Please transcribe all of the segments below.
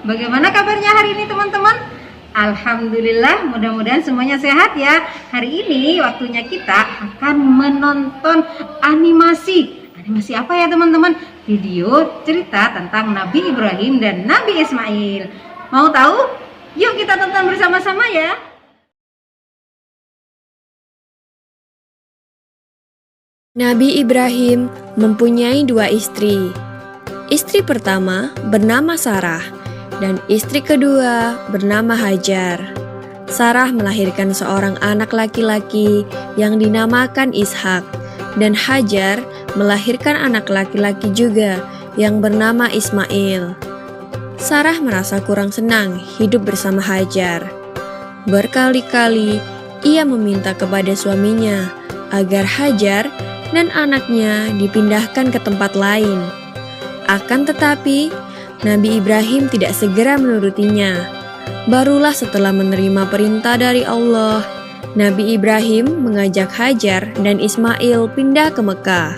Bagaimana kabarnya hari ini teman-teman? Alhamdulillah, mudah-mudahan semuanya sehat ya. Hari ini waktunya kita akan menonton animasi. Animasi apa ya teman-teman? Video cerita tentang Nabi Ibrahim dan Nabi Ismail. Mau tahu? Yuk kita tonton bersama-sama ya. Nabi Ibrahim mempunyai dua istri. Istri pertama bernama Sarah dan istri kedua bernama Hajar. Sarah melahirkan seorang anak laki-laki yang dinamakan Ishak, dan Hajar melahirkan anak laki-laki juga yang bernama Ismail. Sarah merasa kurang senang hidup bersama Hajar. Berkali-kali ia meminta kepada suaminya agar Hajar dan anaknya dipindahkan ke tempat lain. Akan tetapi, Nabi Ibrahim tidak segera menurutinya. Barulah setelah menerima perintah dari Allah, Nabi Ibrahim mengajak Hajar dan Ismail pindah ke Mekah.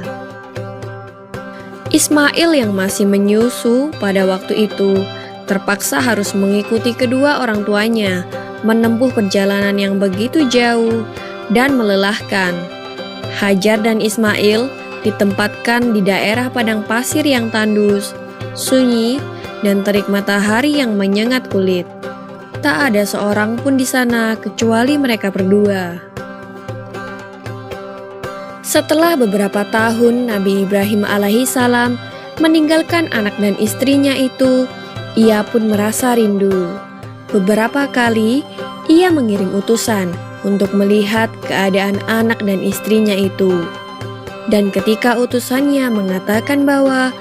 Ismail yang masih menyusu pada waktu itu terpaksa harus mengikuti kedua orang tuanya menempuh perjalanan yang begitu jauh dan melelahkan. Hajar dan Ismail ditempatkan di daerah padang pasir yang tandus, sunyi, dan terik matahari yang menyengat kulit. Tak ada seorang pun di sana kecuali mereka berdua. Setelah beberapa tahun Nabi Ibrahim alaihissalam meninggalkan anak dan istrinya itu, ia pun merasa rindu. Beberapa kali ia mengirim utusan untuk melihat keadaan anak dan istrinya itu. Dan ketika utusannya mengatakan bahwa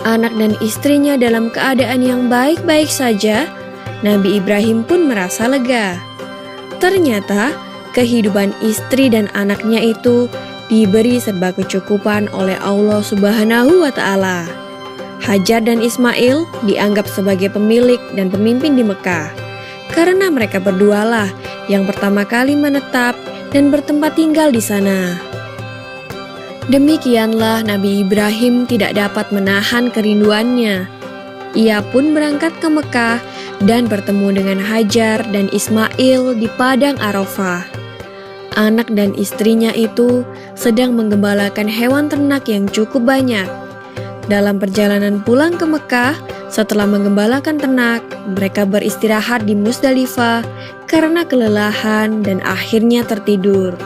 anak dan istrinya dalam keadaan yang baik-baik saja, Nabi Ibrahim pun merasa lega. Ternyata kehidupan istri dan anaknya itu diberi serba kecukupan oleh Allah Subhanahu wa Ta'ala. Hajar dan Ismail dianggap sebagai pemilik dan pemimpin di Mekah, karena mereka berdualah yang pertama kali menetap dan bertempat tinggal di sana. Demikianlah Nabi Ibrahim tidak dapat menahan kerinduannya. Ia pun berangkat ke Mekah dan bertemu dengan Hajar dan Ismail di padang Arafah. Anak dan istrinya itu sedang menggembalakan hewan ternak yang cukup banyak. Dalam perjalanan pulang ke Mekah, setelah menggembalakan ternak, mereka beristirahat di Musdalifah karena kelelahan dan akhirnya tertidur.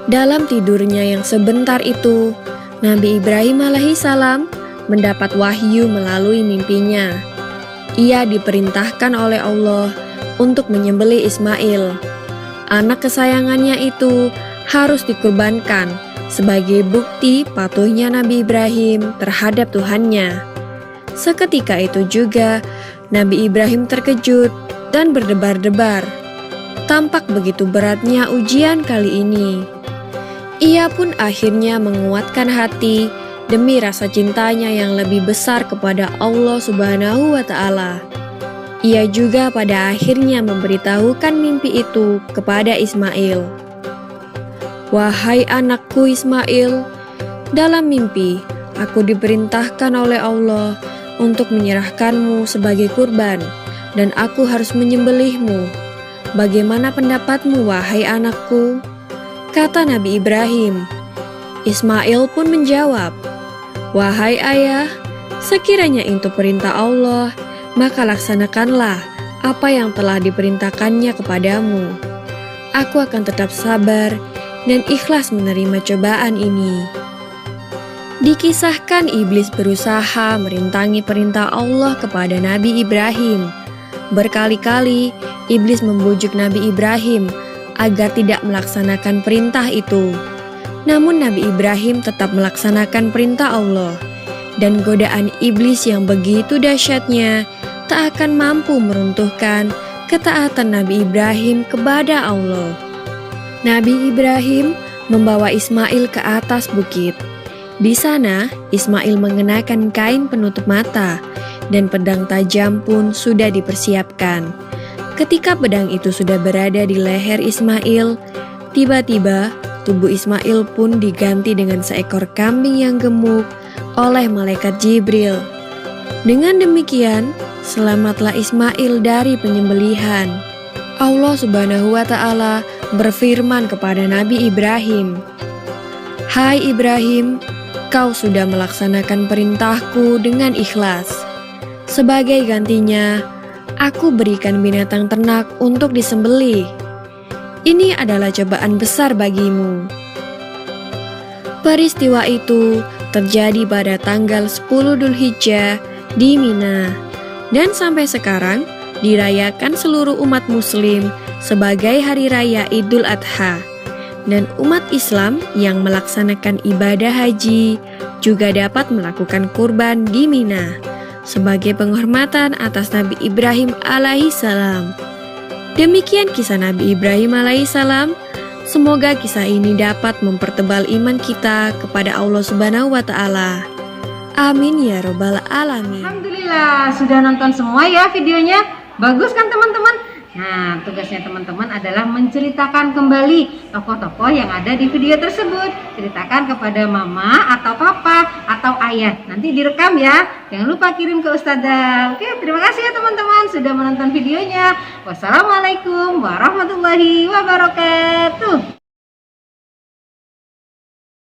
Dalam tidurnya yang sebentar itu, Nabi Ibrahim alaihissalam mendapat wahyu melalui mimpinya. Ia diperintahkan oleh Allah untuk menyembelih Ismail. Anak kesayangannya itu harus dikurbankan sebagai bukti patuhnya Nabi Ibrahim terhadap Tuhannya. Seketika itu juga, Nabi Ibrahim terkejut dan berdebar-debar. Tampak begitu beratnya ujian kali ini. Ia pun akhirnya menguatkan hati demi rasa cintanya yang lebih besar kepada Allah Subhanahu wa Ta'ala. Ia juga pada akhirnya memberitahukan mimpi itu kepada Ismail. "Wahai anakku Ismail, dalam mimpi aku diperintahkan oleh Allah untuk menyerahkanmu sebagai kurban, dan aku harus menyembelihmu. Bagaimana pendapatmu, wahai anakku?" Kata Nabi Ibrahim. Ismail pun menjawab, "Wahai ayah, sekiranya itu perintah Allah, maka laksanakanlah apa yang telah diperintahkannya kepadamu. Aku akan tetap sabar dan ikhlas menerima cobaan ini." Dikisahkan iblis berusaha merintangi perintah Allah kepada Nabi Ibrahim. Berkali-kali iblis membujuk Nabi Ibrahim agar tidak melaksanakan perintah itu. Namun Nabi Ibrahim tetap melaksanakan perintah Allah, dan godaan iblis yang begitu dahsyatnya tak akan mampu meruntuhkan ketaatan Nabi Ibrahim kepada Allah. Nabi Ibrahim membawa Ismail ke atas bukit. Di sana, Ismail mengenakan kain penutup mata, dan pedang tajam pun sudah dipersiapkan. Ketika pedang itu sudah berada di leher Ismail, tiba-tiba tubuh Ismail pun diganti dengan seekor kambing yang gemuk oleh malaikat Jibril. Dengan demikian, selamatlah Ismail dari penyembelihan. Allah Subhanahu wa Ta'ala berfirman kepada Nabi Ibrahim, "Hai Ibrahim, kau sudah melaksanakan perintahku dengan ikhlas. Sebagai gantinya, aku berikan binatang ternak untuk disembelih. Ini adalah cobaan besar bagimu." Peristiwa itu terjadi pada tanggal 10 Dzulhijjah di Mina, dan sampai sekarang dirayakan seluruh umat muslim sebagai hari raya Idul Adha. Dan umat Islam yang melaksanakan ibadah haji juga dapat melakukan kurban di Mina sebagai penghormatan atas Nabi Ibrahim alaihissalam. Demikian kisah Nabi Ibrahim alaihissalam. Semoga kisah ini dapat mempertebal iman kita kepada Allah Subhanahu wa Ta'ala. Amin ya robbal alamin. Alhamdulillah, sudah nonton semua ya videonya. Bagus kan teman-teman? Nah, tugasnya teman-teman adalah menceritakan kembali tokoh-tokoh yang ada di video tersebut. Ceritakan kepada mama atau papa atau ayah. Nanti direkam ya. Jangan lupa kirim ke Ustazah. Oke, terima kasih ya teman-teman sudah menonton videonya. Wassalamualaikum warahmatullahi wabarakatuh.